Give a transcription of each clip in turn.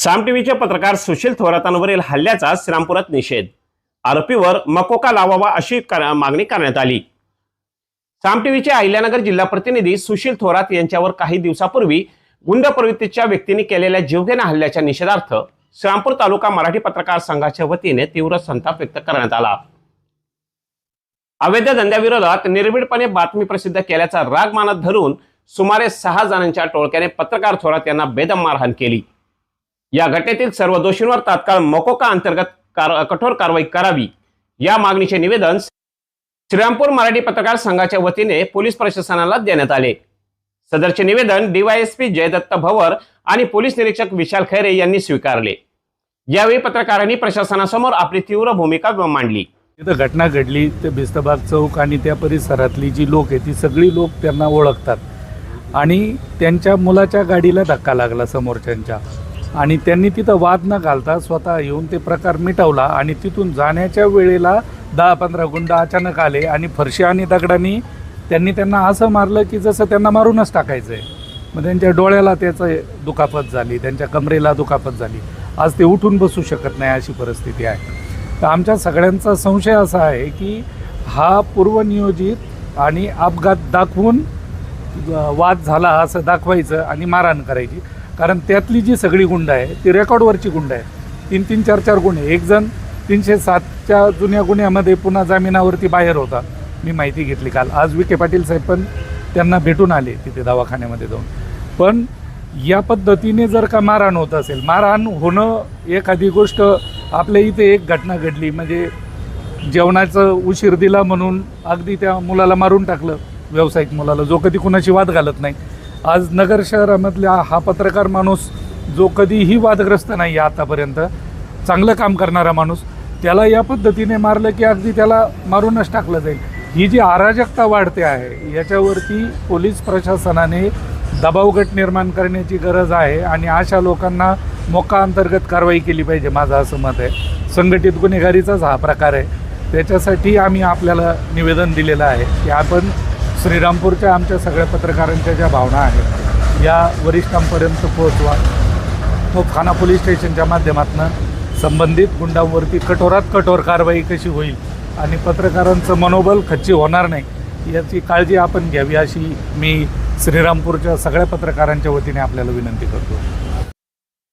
साम टीव्हीचे पत्रकार सुशील थोरातांवरील हल्ल्याचा श्रीरामपुरात निषेध. आरोपीवर मकोका लावावा अशी मागणी करण्यात आली. साम टीव्हीचे अहिल्यानगर जिल्हा प्रतिनिधी सुशील थोरात यांच्यावर काही दिवसापूर्वी गुंड प्रवृत्तीच्या व्यक्तींनी केलेल्या जीवघेण्या हल्ल्याच्या निषेधार्थ श्रीरामपूर तालुका मराठी पत्रकार संघाच्या वतीने तीव्र संताप व्यक्त करण्यात आला. अवैध धंद्याविरोधात निर्भीडपणे बातमी प्रसिद्ध केल्याचा राग मानत धरून सुमारे 6 जणांच्या टोळक्याने पत्रकार थोरात यांना बेदम मारहाण केली. या घटनेतील सर्व दोषींवर तात्काळ मकोका अंतर्गत कठोर कारवाई करावी या मागणीचे निवेदन श्रीरामपूर मराठी पत्रकार संघाच्या वतीने पोलीस प्रशासनाला देण्यात आले. सदरचे निवेदन डीवायएसपी जयदत्त भवर आणि पोलीस निरीक्षक विशाल खैरे यांनी स्वीकारले. यावेळी पत्रकारांनी प्रशासनासमोर आपली तीव्र भूमिका मांडली. तिथं घटना घडली ते भिस्तबाग चौक आणि त्या परिसरातली जी लोक आहे ती सगळी लोक त्यांना ओळखतात आणि त्यांच्या मुलाच्या गाडीला धक्का लागला समोरच्यांच्या आणि त्यांनी तिथं वाद न घालता स्वतः येऊन ते प्रकार मिटवला आणि तिथून जाण्याच्या वेळेला 10-15 गुंड अचानक आले आणि फरशी आणि दगडांनी त्यांना असं मारलं की जसं त्यांना मारूनच टाकायचं आहे. मग त्यांच्या डोळ्याला त्याचं दुखापत झाली, त्यांच्या कमरेला दुखापत झाली. आज ते उठून बसू शकत नाही अशी परिस्थिती आहे. तर आमच्या सगळ्यांचा संशय असा आहे की हा पूर्वनियोजित आणि अपघात दाखवून वाद झाला असं दाखवायचं आणि मारहाण करायची. कारण त्यातली जी सगळी गुंड आहे ती रेकॉर्डवरची गुंड आहे. 3-3, 4-4 गुन्हे. एक जण 307च्या जुन्या गुन्ह्यामध्ये पुन्हा जामिनावरती बाहेर होता. मी माहिती घेतली काल. आज विखे पाटील साहेब पण त्यांना भेटून आले तिथे दवाखान्यामध्ये जाऊन. पण या पद्धतीने जर का मारहाण होत असेल, मारहाण होणं एखादी गोष्ट. आपल्या इथे एक घटना घडली म्हणजे जेवणाचं उशीर दिला म्हणून अगदी त्या मुलाला मारून टाकलं, व्यावसायिक मुलाला, जो कधी कुणाशी वाद घालत नाही. आज नगर शहरामधल्या हा पत्रकार माणूस जो कधीही वादग्रस्त नाही आहे आतापर्यंत, चांगलं काम करणारा माणूस, त्याला या पद्धतीने मारलं की अगदी त्याला मारूनच टाकलं जाईल. ही जी अराजकता वाढते आहे याच्यावरती पोलीस प्रशासनाने दबावगट निर्माण करण्याची गरज आहे आणि अशा लोकांना मोका अंतर्गत कारवाई केली पाहिजे, माझं असं मत आहे. संघटित गुन्हेगारीचाच हा प्रकार आहे. त्याच्यासाठी आम्ही आपल्याला निवेदन दिलेलं आहे की आपण श्रीरामपूरच्या आमच्या सगळ्या पत्रकारांच्या ज्या भावना आहेत या वरिष्ठांपर्यंत पोहोचवा. तोफखाना पोलीस स्टेशनच्या माध्यमातून संबंधित गुंडांवरती कठोरात कठोर कारवाई कशी होईल आणि पत्रकारांचं मनोबल खच्ची होणार नाही याची काळजी आपण घ्यावी अशी मी श्रीरामपूरच्या सगळ्या पत्रकारांच्या वतीने आपल्याला विनंती करतो.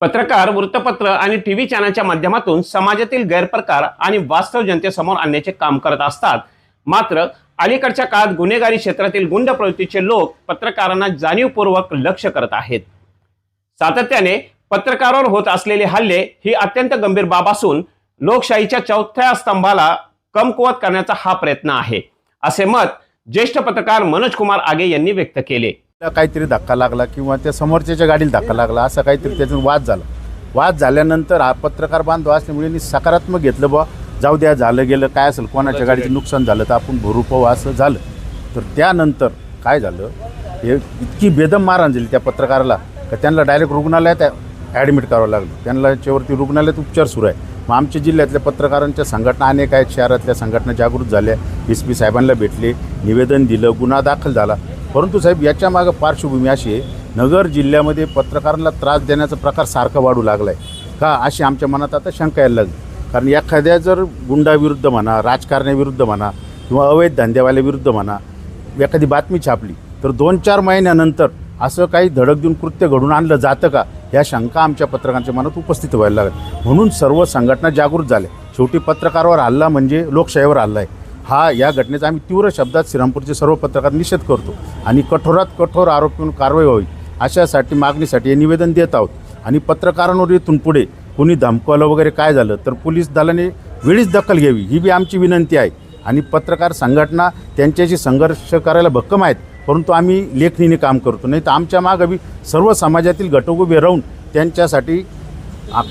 पत्रकार वृत्तपत्र आणि टीव्ही चॅनलच्या माध्यमातून समाजातील गैरप्रकार आणि वास्तव जनतेसमोर आणण्याचे काम करत असतात. मात्र अलीकडच्या काळात गुन्हेगारी क्षेत्रातील गुंड प्रवृत्तीचे लोक पत्रकारांना जाणीवपूर्वक लक्ष करत आहेत. सातत्याने पत्रकारांवर होत असलेले हल्ले ही अत्यंत गंभीर बाब असून लोकशाहीच्या 4थ्या स्तंभाला कमकुवत करण्याचा हा प्रयत्न आहे, असे मत ज्येष्ठ पत्रकार मनोज कुमार आगे यांनी व्यक्त केले. काहीतरी धक्का लागला किंवा त्या समोरच्याच्या गाडीला धक्का लागला असं काहीतरी त्यातून वाद झाला. वाद झाल्यानंतर हा पत्रकार बांधव असल्यामुळे सकारात्मक घेतलं, बा जाऊ द्या, झालं गेलं, काय असेल, कोणाच्या गाडीचं नुकसान झालं तर आपण भरू पाहू असं झालं. तर त्यानंतर काय झालं, हे इतकी बेदम मारहाण झाली त्या पत्रकाराला का त्यांना डायरेक्ट रुग्णालयात ॲडमिट करावं लागलं. त्यांना त्याच्यावरती रुग्णालयात उपचार सुरू आहे. मग आमच्या जिल्ह्यातल्या पत्रकारांच्या संघटना अनेक आहेत, शहरातल्या संघटना जागृत झाल्या, SP साहेबांना भेटले, निवेदन दिलं, गुन्हा दाखल झाला. परंतु साहेब याच्यामागं पार्श्वभूमी अशी आहे, नगर जिल्ह्यामध्ये पत्रकारांना त्रास देण्याचा प्रकार सारखा वाढू लागला आहे का अशी आमच्या मनात आता शंका यायला लागली. कारण एखाद्या जर गुंडाविरुद्ध म्हणा, राजकारण्याविरुद्ध म्हणा किंवा अवैध धंद्यावाल्याविरुद्ध म्हणा एखादी बातमी छापली तर 2-4 महिन्यानंतर असं काही धडक देऊन कृत्य घडून आणलं जातं का, ह्या शंका आमच्या पत्रकारांच्या मनात उपस्थित व्हायला लागल्या. म्हणून सर्व संघटना जागृत झाल्या. शेवटी पत्रकारावर हल्ला म्हणजे लोकशाहीवर हल्ला आहे. या घटनेचा आम्ही तीव्र शब्दात श्रीरामपूरचे सर्व पत्रकार निषेध करतो आणि कठोरात कठोर आरोपींवर कारवाई व्हावी अशासाठी मागणीसाठी हे निवेदन देत आहोत. आणि पत्रकारांवर इथून पुढे कोणी धमकावलं वगैरे काय झालं तर पोलीस दलाने वेळीच दखल घ्यावी ही बी आमची विनंती आहे. आणि पत्रकार संघटना त्यांच्याशी संघर्ष करायला भक्कम आहेत, परंतु आम्ही लेखणीने काम करतो. नाही तर आमच्या मागं बी सर्व समाजातील घटक उभे राहून त्यांच्यासाठी,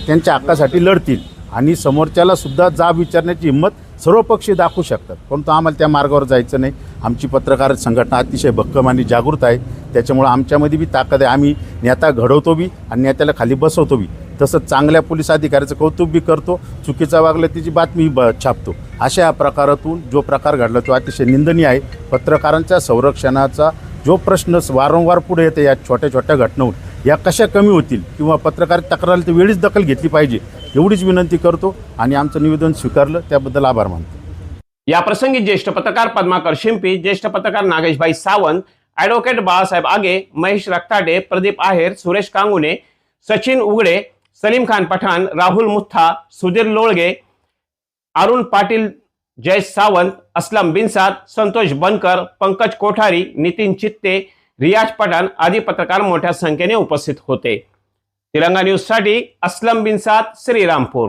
त्यांच्या हक्कासाठी लढतील आणि समोरच्याला सुद्धा जाब विचारण्याची हिंमत सर्व पक्षी दाखवू शकतात. परंतु आम्हाला त्या मार्गावर जायचं नाही. आमची पत्रकार संघटना अतिशय भक्कम आणि जागृत आहे. त्याच्यामुळं आमच्यामध्ये बी ताकद आहे. आम्ही नेता घडवतो बी आणि नेत्याला खाली बसवतो बी. तसंच चांगल्या पोलीस अधिकाऱ्याचं कौतुक बी करतो, चुकीचा वागलं त्याची बातमी छापतो. अशा प्रकारातून जो प्रकार घडला तो अतिशय निंदनीय आहे. पत्रकारांच्या संरक्षणाचा जो प्रश्न वारंवार पुढे येते या छोट्या छोट्या घटनांवर या कशा कमी होतील किंवा पत्रकार तक्रार तर वेळीच दखल घेतली पाहिजे एवढीच विनंती करतो आणि आमचं निवेदन स्वीकारलं त्याबद्दल आभार मानतो. या प्रसंगी ज्येष्ठ पत्रकार पद्माकर शिंपी, ज्येष्ठ पत्रकार नागेशभाई सावंत, ॲडव्होकेट बाळासाहेब आगे, महेश रक्ताडे, प्रदीप आहेर, सुरेश कांगुने, सचिन उगडे, सलीम खान पठाण, राहुल मुथा, सुधीर लोळगे, अरुण पाटील, जय सावंत, असलम बिनसाद, संतोष बनकर, पंकज कोठारी, नितीन चित्ते, रियाज पठाण आदी पत्रकार मोठ्या संख्येने उपस्थित होते. तिरंगा न्यूज साठी असलम बिनसाद, श्रीरामपूर.